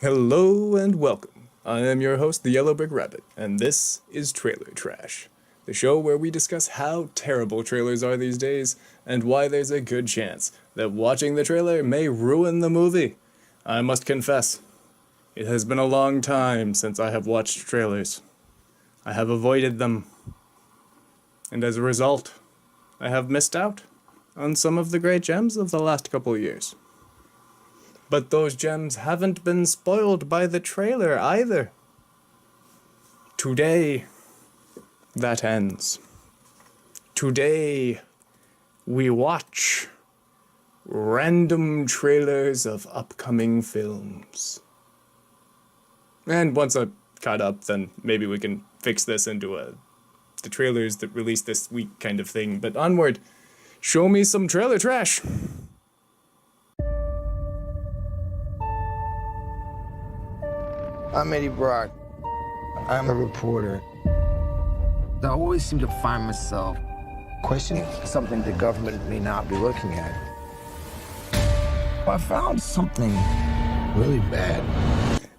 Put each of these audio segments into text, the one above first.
Hello and welcome. I am your host, the Yellow Brick Rabbit, and this is Trailer Trash, the show where we discuss how terrible trailers are these days and why there's a good chance that watching the trailer may ruin the movie. I must confess, it has been a long time since I have watched trailers. I have avoided them, and as a result, I have missed out on some of the great gems of the last couple of years. But those gems haven't been spoiled by the trailer either. Today, that ends. Today, we watch random trailers of upcoming films. And once I'm caught up, then maybe we can fix this into the trailers that released this week kind of thing. But onward, show me some trailer trash. I'm Eddie Brock. I'm a reporter. I always seem to find myself questioning something the government may not be looking at. I found something really bad.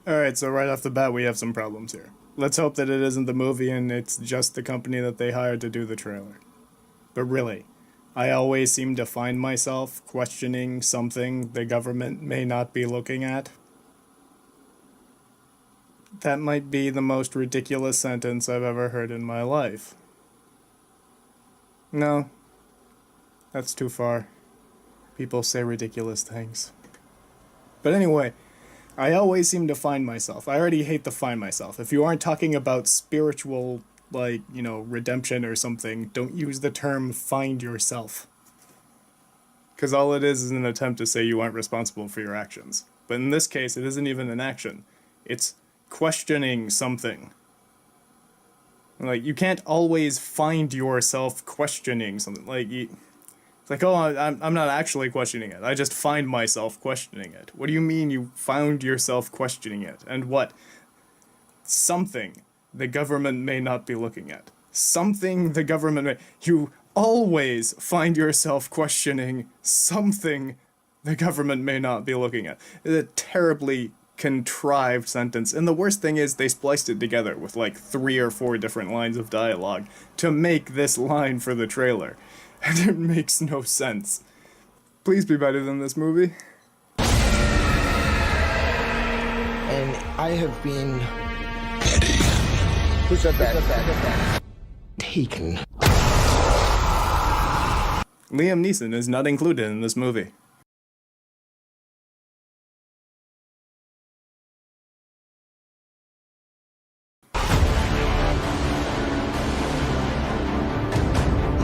Alright, so right off the bat we have some problems here. Let's hope that it isn't the movie and it's just the company that they hired to do the trailer. But really, I always seem to find myself questioning something the government may not be looking at. That might be the most ridiculous sentence I've ever heard in my life. No, that's too far. People say ridiculous things. But anyway, I always seem to find myself. I already hate the find myself. If you aren't talking about spiritual, redemption or something, don't use the term find yourself. Because all it is an attempt to say you aren't responsible for your actions. But in this case, it isn't even an action. It's questioning something. You can't always find yourself questioning something. It's like, oh, I'm not actually questioning it. I just find myself questioning it. What do you mean you found yourself questioning it? And what? Something the government may not be looking at. Something the government may... You always find yourself questioning something the government may not be looking at. It's a terribly contrived sentence, and the worst thing is they spliced it together with 3 or 4 different lines of dialogue to make this line for the trailer, and it makes no sense. Please be better than this movie. And I have been... Who said that? Taken. Liam Neeson is not included in this movie.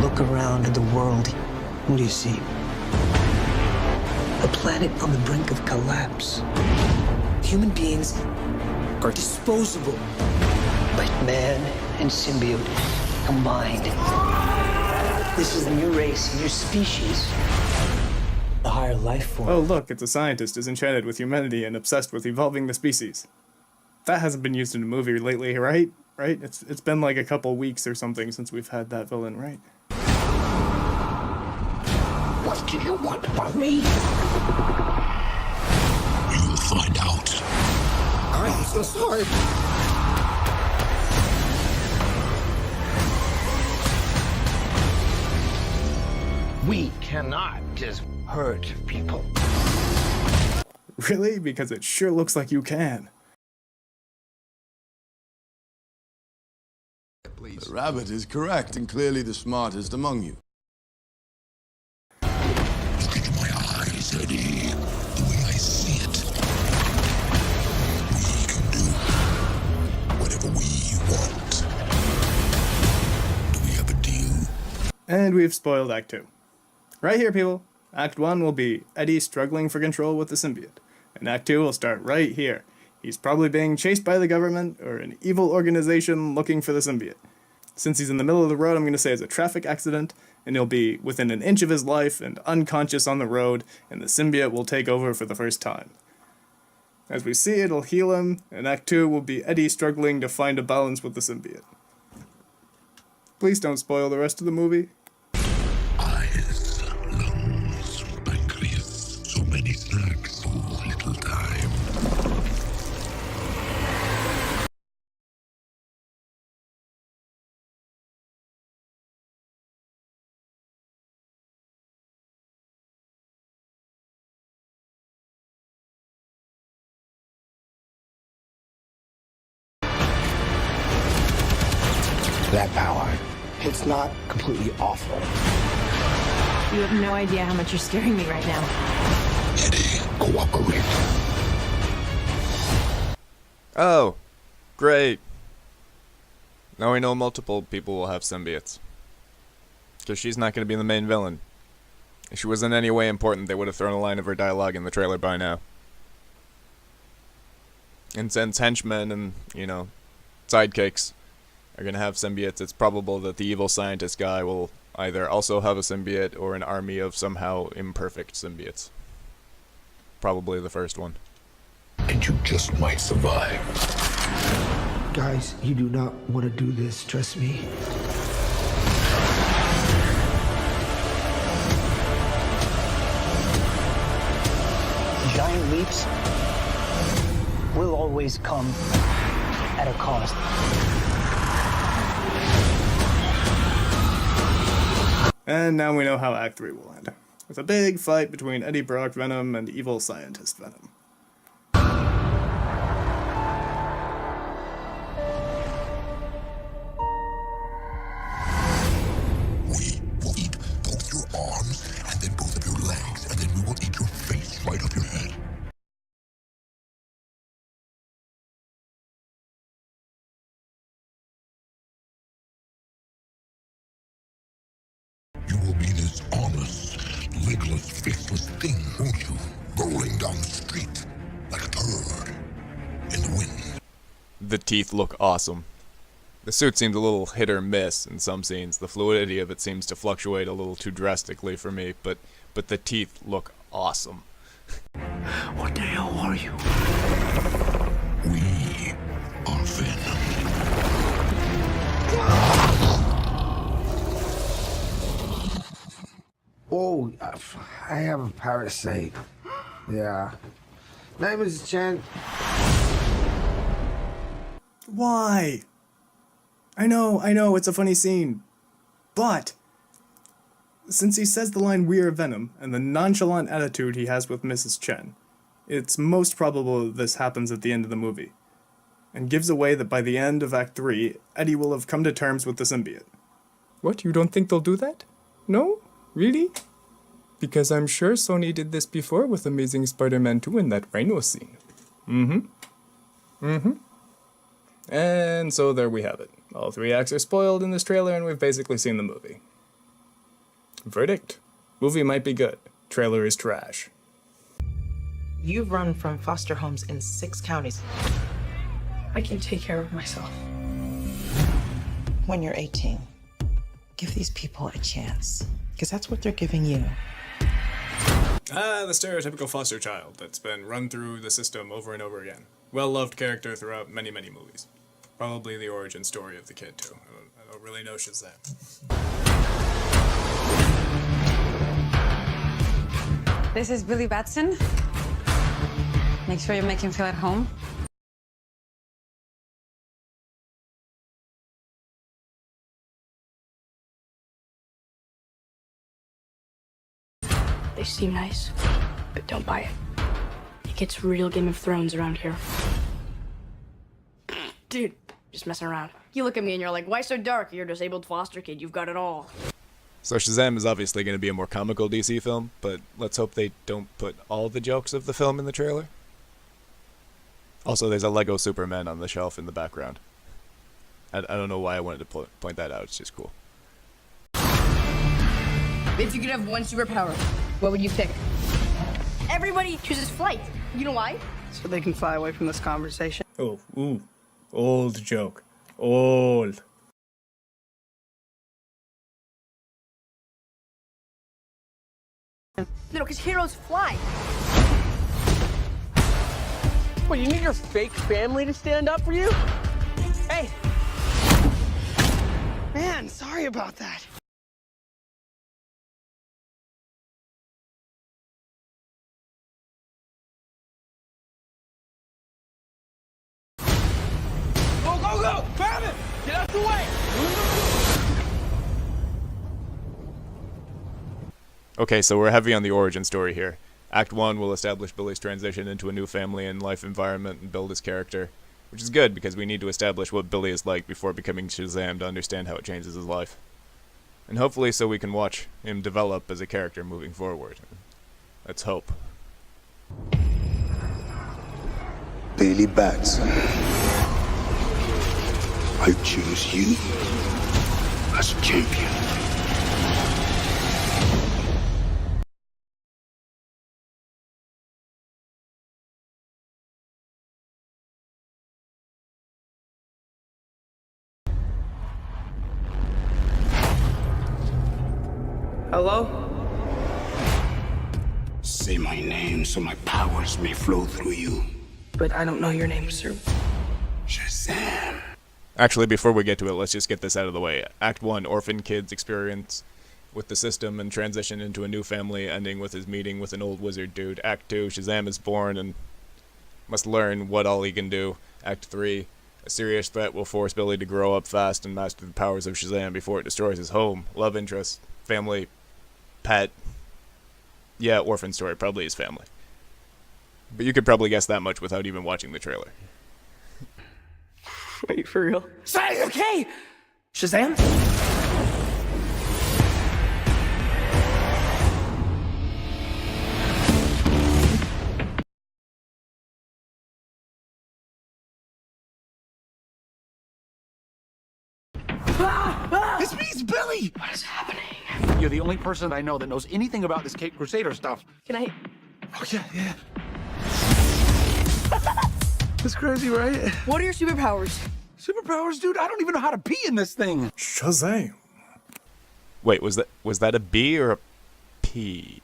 Look around at the world. What do you see? A planet on the brink of collapse. Human beings are disposable. But man and symbiote combined. This is a new race, a new species. A higher life form. Oh look, it's a scientist who's enchanted with humanity and obsessed with evolving the species. That hasn't been used in a movie lately, right? Right? It's been a couple weeks or something since we've had that villain, right? What do you want from me? You'll find out. I'm so sorry. We cannot just hurt people. Really? Because it sure looks like you can. The rabbit is correct and clearly the smartest among you. Look into my eyes, Eddie. The way I see it. We can do whatever we want. Do we have a deal? And we've spoiled Act 2. Right here, people. Act 1 will be Eddie struggling for control with the symbiote. And Act 2 will start right here. He's probably being chased by the government or an evil organization looking for the symbiote. Since he's in the middle of the road, I'm going to say it's a traffic accident, and he'll be within an inch of his life and unconscious on the road, and the symbiote will take over for the first time. As we see, it'll heal him, and Act 2 will be Eddie struggling to find a balance with the symbiote. Please don't spoil the rest of the movie. Eyes, lungs, pancreas, so many snacks, so little time. that power. It's not completely awful. You have no idea how much you're scaring me right now. Eddie, cooperate. Oh, great. Now we know multiple people will have symbiotes. Because she's not going to be the main villain. If she was in any way important, they would have thrown a line of her dialogue in the trailer by now. And since henchmen and, sidekicks are going to have symbiotes, it's probable that the evil scientist guy will either also have a symbiote or an army of somehow imperfect symbiotes. Probably the first one. And you just might survive. Guys, you do not want to do this, trust me. Giant leaps will always come at a cost. And now we know how Act 3 will end. With a big fight between Eddie Brock Venom and evil scientist Venom. We will eat both your arms and then both of your legs, and then we will eat your face right off your head. You will be this armless, legless, faceless thing, won't you? Rolling down the street like a turd in the wind. The teeth look awesome. The suit seems a little hit or miss in some scenes. The fluidity of it seems to fluctuate a little too drastically for me, but the teeth look awesome. What the hell are you? We are Venom. Oh, I have a parasite. Yeah. Name is Chen. Why? I know, it's a funny scene. But since he says the line "We are Venom" and the nonchalant attitude he has with Mrs. Chen, it's most probable this happens at the end of the movie, and gives away that by the end of Act 3, Eddie will have come to terms with the symbiote. What, you don't think they'll do that? No? Really? Because I'm sure Sony did this before with Amazing Spider-Man 2 in that Rhino scene. And so there we have it. All 3 acts are spoiled in this trailer and we've basically seen the movie. Verdict. Movie might be good. Trailer is trash. You've run from foster homes in 6 counties. I can take care of myself. When you're 18, give these people a chance, because that's what they're giving you. The stereotypical foster child that's been run through the system over and over again. Well-loved character throughout many, many movies. Probably the origin story of the kid, too. I don't really know Shazam. This is Billy Batson. Make sure you make him feel at home. They seem nice, but don't buy it. It gets real Game of Thrones around here. Dude, just messing around. You look at me and you're like, why so dark? You're a disabled foster kid. You've got it all. So Shazam is obviously going to be a more comical DC film, but let's hope they don't put all the jokes of the film in the trailer. Also, there's a Lego Superman on the shelf in the background. I don't know why I wanted to point that out. It's just cool. If you could have one superpower, what would you pick? Everybody chooses flight. You know why? So they can fly away from this conversation. Oh, ooh. Old joke. Old. No, because heroes fly. What, you need your fake family to stand up for you? Hey! Man, sorry about that. Go, go, go! Grab it! Get out the way! Okay, so we're heavy on the origin story here. Act 1 will establish Billy's transition into a new family and life environment and build his character. Which is good, because we need to establish what Billy is like before becoming Shazam to understand how it changes his life. And hopefully so we can watch him develop as a character moving forward. Let's hope. Billy Batson, I choose you as champion. Hello? Say my name so my powers may flow through you. But I don't know your name, sir. Shazam. Actually, before we get to it, let's just get this out of the way. Act 1, orphan kid's experience with the system and transition into a new family, ending with his meeting with an old wizard dude. Act 2, Shazam is born and must learn what all he can do. Act 3, a serious threat will force Billy to grow up fast and master the powers of Shazam before it destroys his home, love interest, family, pet. Yeah, orphan story, probably his family. But you could probably guess that much without even watching the trailer. Wait, for real? Say, okay! Shazam? It's me, it's Billy! What is happening? You're the only person I know that knows anything about this Cape Crusader stuff. Can I? Oh, yeah. That's crazy, right? What are your superpowers? Superpowers, dude? I don't even know how to pee in this thing. Shazam. Wait, was that a B or a P?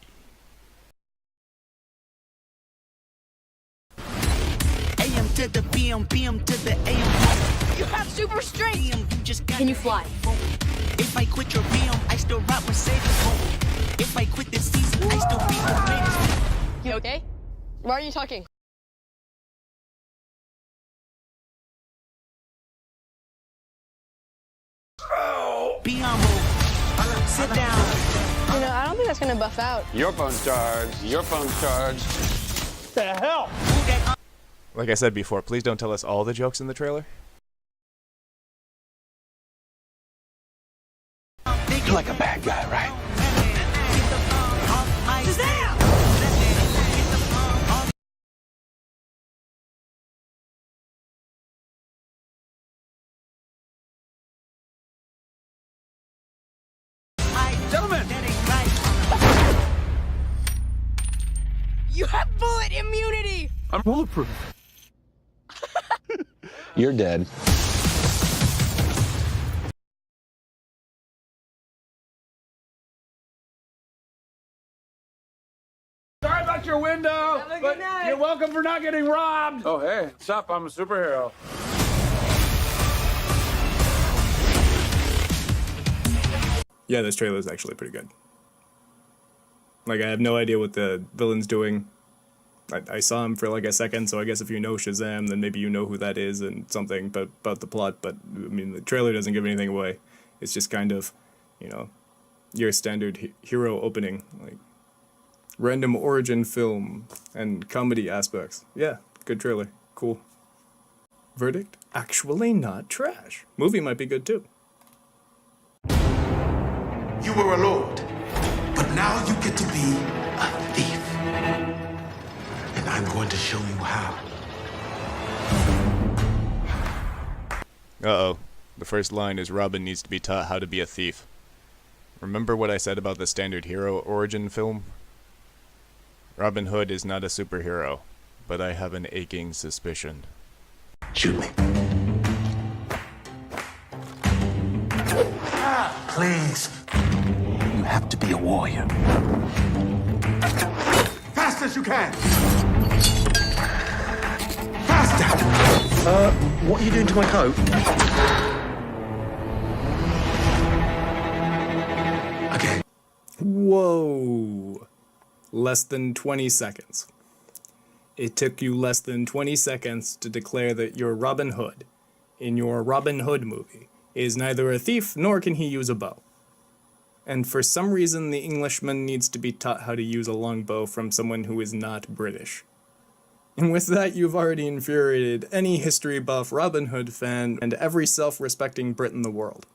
AM to the PM, PM to the AM. You have super strength. Can you fly? If I quit your PM, I still rock Mercedes. If I quit this season, I still be the greatest. You okay? Why are you talking? PM move. Sit down. You know, I don't think that's gonna buff out. Your phone's charged. Your phone's charged. The hell? Like I said before, please don't tell us all the jokes in the trailer. You're like a bad guy, right? Gentlemen! You have bullet immunity! I'm bulletproof. You're dead. Sorry about your window, but you're welcome for not getting robbed. Oh, hey, what's up? I'm a superhero. Yeah, this trailer is actually pretty good. Like, I have no idea what the villain's doing. I saw him for like a second, so I guess if you know Shazam, then maybe you know who that is and something but about the plot. But, I mean, the trailer doesn't give anything away. It's just kind of, you know, your standard hero opening. Like, random origin film and comedy aspects. Yeah, good trailer. Cool. Verdict? Actually not trash. Movie might be good too. You were a lord, but now you get to be a thief. And I'm going to show you how. Uh-oh. The first line is Robin needs to be taught how to be a thief. Remember what I said about the standard hero origin film? Robin Hood is not a superhero, but I have an aching suspicion. Shoot me. Please. You have to be a warrior. Fast as you can. Faster. What are you doing to my coat? Okay. Whoa. Less than 20 seconds. It took you less than 20 seconds to declare that your Robin Hood, in your Robin Hood movie, is neither a thief nor can he use a bow. And for some reason, the Englishman needs to be taught how to use a longbow from someone who is not British. And with that, you've already infuriated any history buff Robin Hood fan and every self-respecting Brit in the world.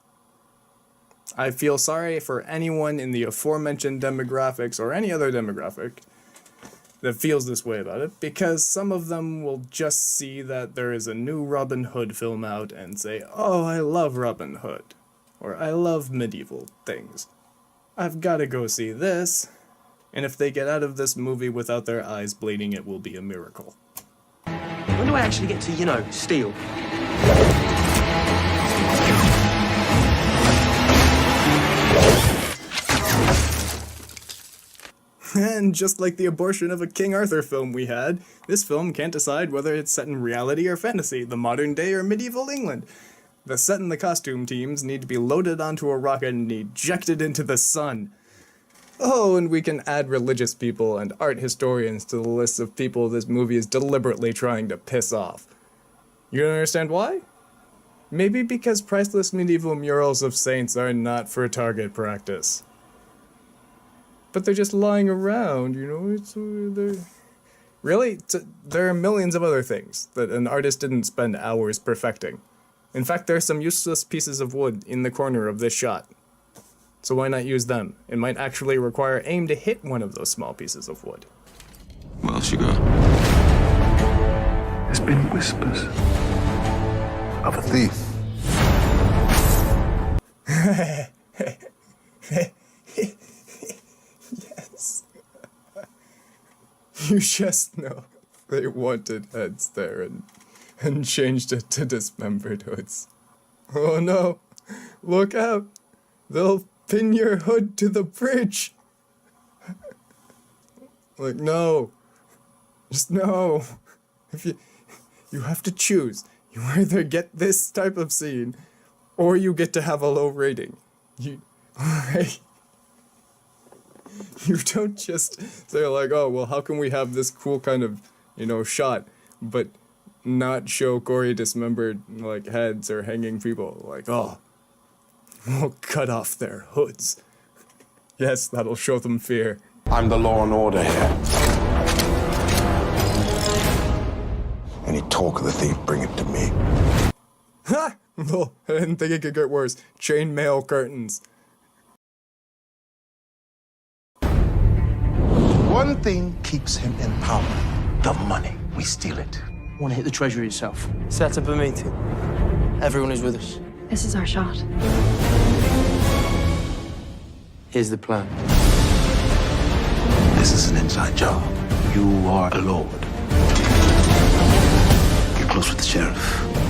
I feel sorry for anyone in the aforementioned demographics or any other demographic that feels this way about it, because some of them will just see that there is a new Robin Hood film out and say, oh, I love Robin Hood, or I love medieval things. I've gotta go see this. And if they get out of this movie without their eyes bleeding, it will be a miracle. When do I actually get to, steal? And just like the abortion of a King Arthur film we had, this film can't decide whether it's set in reality or fantasy, the modern day or medieval England. The set and the costume teams need to be loaded onto a rocket and ejected into the sun. Oh, and we can add religious people and art historians to the list of people this movie is deliberately trying to piss off. You don't understand why? Maybe because priceless medieval murals of saints are not for target practice. But they're just lying around, Really? There are millions of other things that an artist didn't spend hours perfecting. In fact, there are some useless pieces of wood in the corner of this shot. So why not use them? It might actually require aim to hit one of those small pieces of wood. Where else you go? There's been whispers of a thief. Yes. You just know they wanted heads there and changed it to dismembered hoods. Oh no, look out. They'll pin your hood to the bridge. Like, no. Just no. If you have to choose. You either get this type of scene, or you get to have a low rating. You don't just say like, oh, well, how can we have this cool kind of, shot, but not show gory dismembered, heads or hanging people. Like, oh, we'll cut off their hoods. Yes, that'll show them fear. I'm the law and order here. Any talk of the thief, bring it to me. Ha! Well, I didn't think it could get worse. Chainmail curtains. One thing keeps him in power. The money. We steal it. Want to hit the treasury yourself? Set up a meeting. Everyone is with us. This is our shot. Here's the plan. This is an inside job. You are a lord. You're close with the sheriff.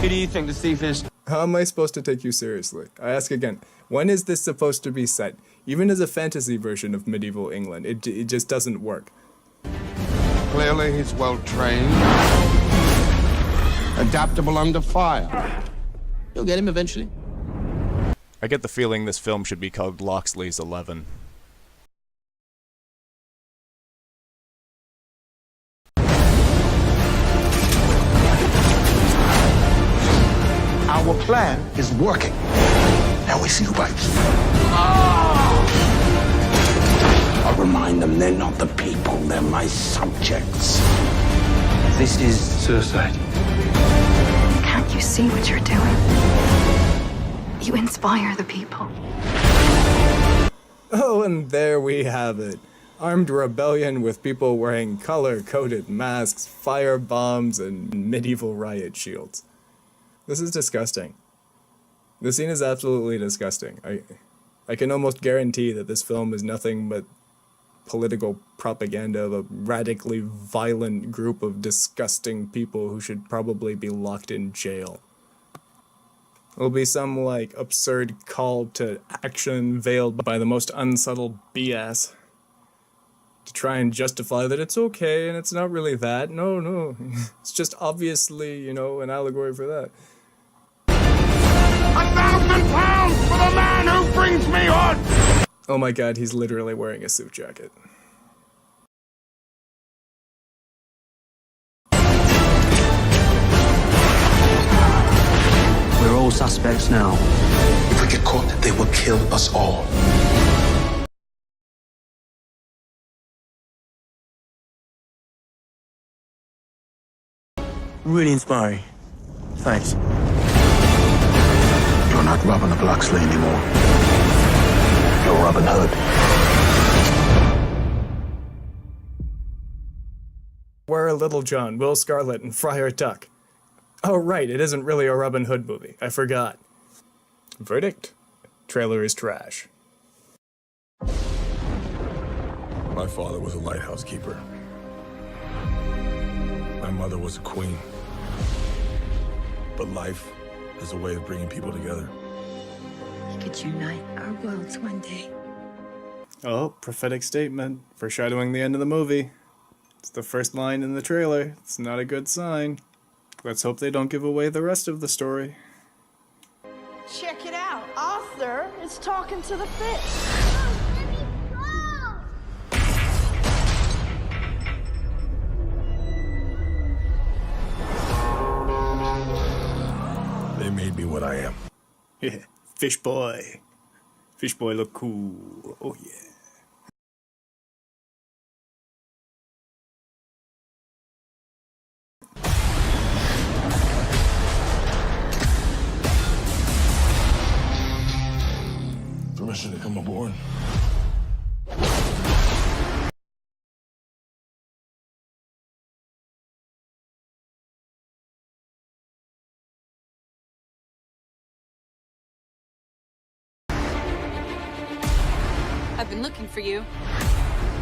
Who do you think the thief is? How am I supposed to take you seriously? I ask again, when is this supposed to be set? Even as a fantasy version of medieval England, it just doesn't work. Clearly, he's well trained, adaptable under fire. You'll get him eventually. I get the feeling this film should be called Loxley's 11. Our plan is working. Now we see who bites. I'll remind them they're not the people, they're my subjects. This is suicide. Can't you see what you're doing? You inspire the people. Oh, and there we have it. Armed rebellion with people wearing color-coded masks, fire bombs, and medieval riot shields. This is disgusting. The scene is absolutely disgusting. I can almost guarantee that this film is nothing but political propaganda of a radically violent group of disgusting people who should probably be locked in jail. It'll be some, absurd call to action veiled by the most unsubtle BS. To try and justify that it's okay and it's not really that. No. It's just obviously, an allegory for that. £1,000 for the man who brings me on! Oh my god, he's literally wearing a suit jacket. We're all suspects now. If we get caught, they will kill us all. Really inspiring. Thanks. You're not Robin of Locksley anymore. You're Robin Hood. Where are Little John, Will Scarlet, and Friar Tuck? Oh right, it isn't really a Robin Hood movie. I forgot. Verdict. Trailer is trash. My father was a lighthouse keeper. My mother was a queen. But life is a way of bringing people together. We could unite our worlds one day. Oh, prophetic statement, foreshadowing the end of the movie. It's the first line in the trailer. It's not a good sign. Let's hope they don't give away the rest of the story. Check it out. Arthur is talking to the fish. They made me what I am. Yeah, fish boy. Fish boy look cool. Oh yeah. Permission to come aboard. I've been looking for you.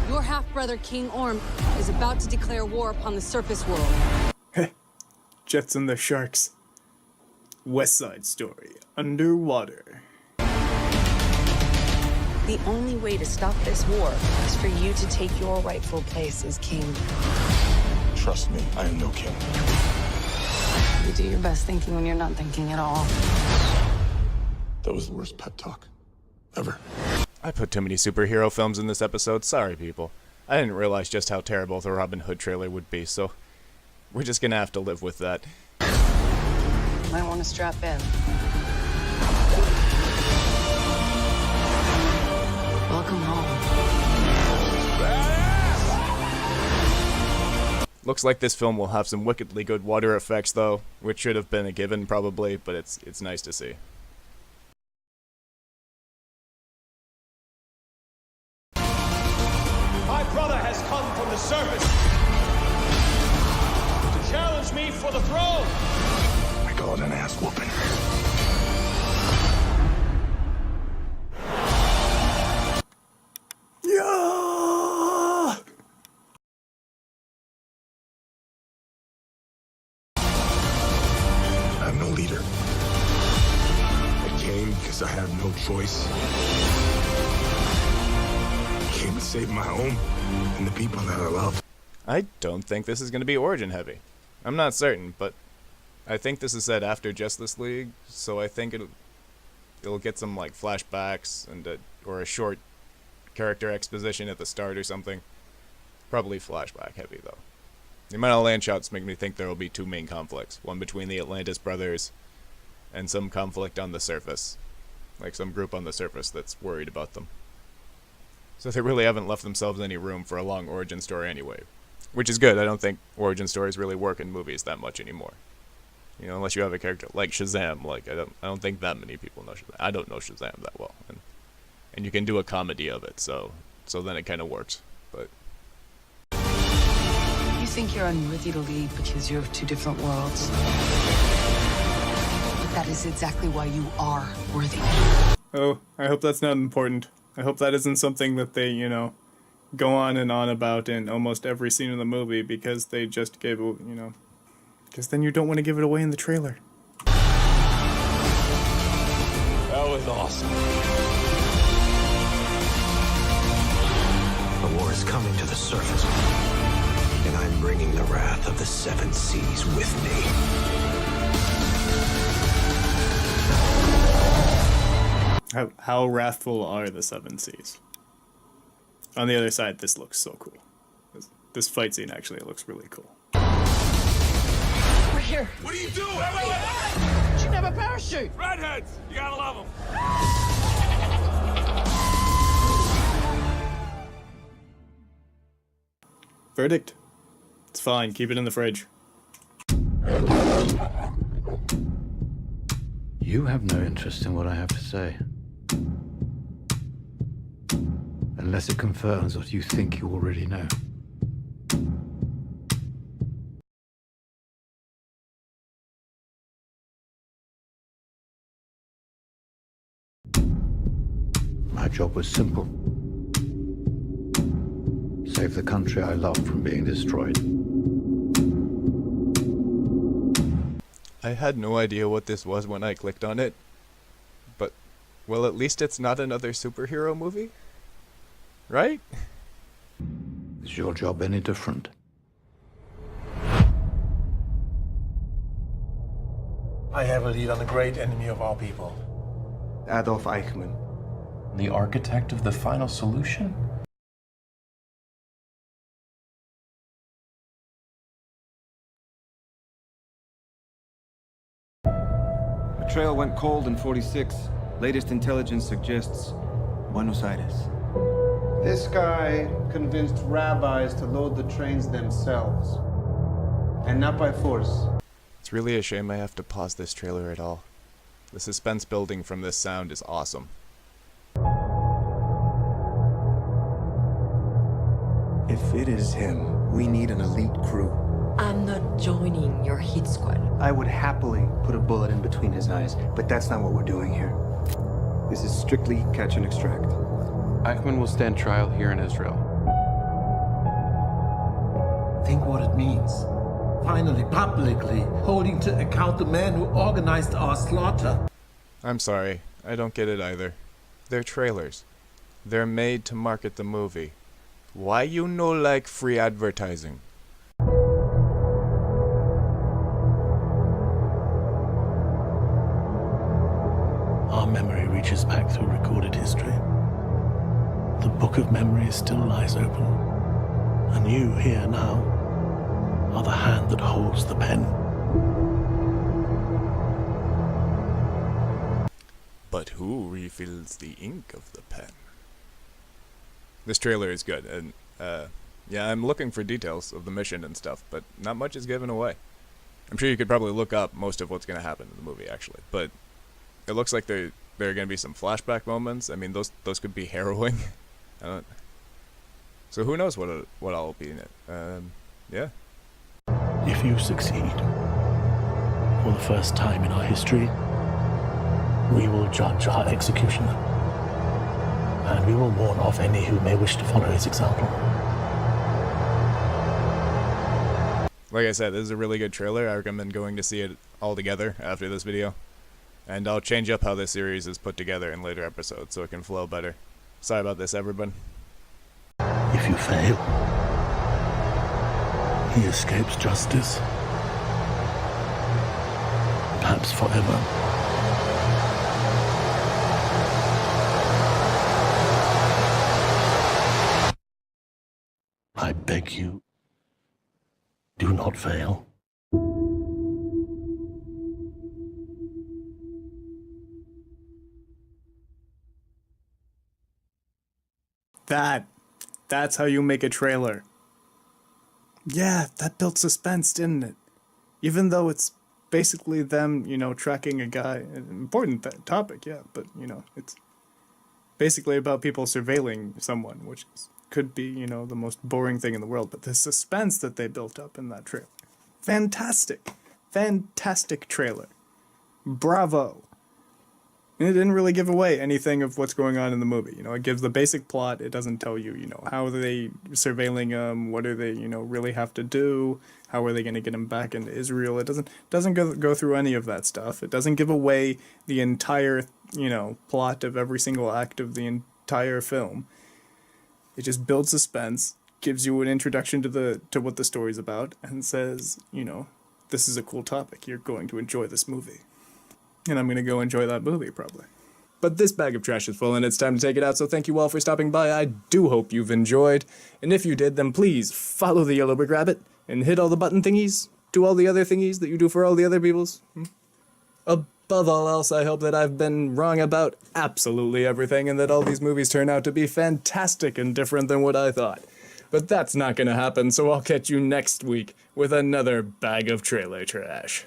Your half-brother, King Orm, is about to declare war upon the surface world. Jets and the Sharks. West Side Story. Underwater. The only way to stop this war is for you to take your rightful place as king. Trust me, I am no king. You do your best thinking when you're not thinking at all. That was the worst pep talk ever. I put too many superhero films in this episode. Sorry, people. I didn't realize just how terrible the Robin Hood trailer would be, so we're just gonna have to live with that. Might want to strap in. Welcome home. Looks like this film will have some wickedly good water effects, though, which should have been a given probably, but it's nice to see. My brother has come from the surface to challenge me for the throne. I call it an ass whooping. Yeah! I'm no leader. I came because I had no choice. I came to save my home and the people that I love. I don't think this is going to be origin heavy. I'm not certain, but I think this is set after Justice League, so I think it'll get some like flashbacks and or a short character exposition at the start or something. Probably flashback heavy though. The amount of land shots make me think there will be two main conflicts, one between the Atlantis brothers and some conflict on the surface, like some group on the surface that's worried about them. So they really haven't left themselves any room for a long origin story anyway, which is good. I don't think origin stories really work in movies that much anymore. You know, unless you have a character like Shazam. Like I don't think that many people know Shazam. I don't know Shazam that well, and you can do a comedy of it, so then it kind of works. But You think you're unworthy to lead because you're of two different worlds. But that is exactly why you are worthy. Oh, I hope that's not important. I hope that isn't something that they, you know, go on and on about in almost every scene in the movie because they just gave, you know, because then you don't want to give it away in the trailer. That was awesome. The war is coming to the surface, and I'm bringing the wrath of the seven seas with me. How wrathful are the seven seas? On the other side, this looks so cool. This fight scene actually looks really cool. We're here. What are you doing? Wait. You should have a parachute. Redheads, you gotta love them. Verdict. It's fine. Keep it in the fridge. You have no interest in what I have to say. Unless it confirms what you think you already know. My job was simple. Save the country I love from being destroyed. I had no idea what this was when I clicked on it. But, well, at least it's not another superhero movie? Right? Is your job any different? I have a lead on the great enemy of all people, Adolf Eichmann. The architect of the final solution? The trail went cold in 46. Latest intelligence suggests Buenos Aires. This guy convinced rabbis to load the trains themselves, and not by force. It's really a shame I have to pause this trailer at all. The suspense building from this sound is awesome. If it is him, we need an elite crew. I'm not joining your hit squad. I would happily put a bullet in between his eyes, but that's not what we're doing here. This is strictly catch and extract. Eichmann will stand trial here in Israel. Think what it means. Finally, publicly, holding to account the man who organized our slaughter. I'm sorry, I don't get it either. They're trailers. They're made to market the movie. Why you no like free advertising? Our memory reaches back through recorded history. The book of memory still lies open. And you, here now, are the hand that holds the pen. But who refills the ink of the pen? This trailer is good, and yeah, I'm looking for details of the mission and stuff, but not much is given away. I'm sure you could probably look up most of what's going to happen in the movie, actually, but it looks like there are going to be some flashback moments. I mean, those could be harrowing. So who knows what I'll be in it. Yeah. If you succeed, for the first time in our history, we will judge our executioner. And we will warn off any who may wish to follow his example. Like I said, this is a really good trailer. I recommend going to see it all together after this video. And I'll change up how this series is put together in later episodes so it can flow better. Sorry about this, everyone. If you fail, he escapes justice. Perhaps forever. I beg you, do not fail. That's how you make a trailer. Yeah, that built suspense, didn't it? Even though it's basically them, tracking a guy. An important topic, yeah, but, it's basically about people surveilling someone, which could be, the most boring thing in the world. But the suspense that they built up in that trailer. Fantastic. Fantastic trailer. Bravo. And it didn't really give away anything of what's going on in the movie. It gives the basic plot. It doesn't tell you, how are they surveilling him? What do they, really have to do? How are they going to get him back into Israel? It doesn't go through any of that stuff. It doesn't give away the entire, plot of every single act of the entire film. It just builds suspense, gives you an introduction to what the story's about, and says, this is a cool topic. You're going to enjoy this movie. And I'm going to go enjoy that movie, probably. But this bag of trash is full, and it's time to take it out, so thank you all for stopping by. I do hope you've enjoyed. And if you did, then please follow the yellow brick rabbit, and hit all the button thingies. Do all the other thingies that you do for all the other peoples. Above all else, I hope that I've been wrong about absolutely everything, and that all these movies turn out to be fantastic and different than what I thought. But that's not gonna happen, so I'll catch you next week with another bag of trailer trash.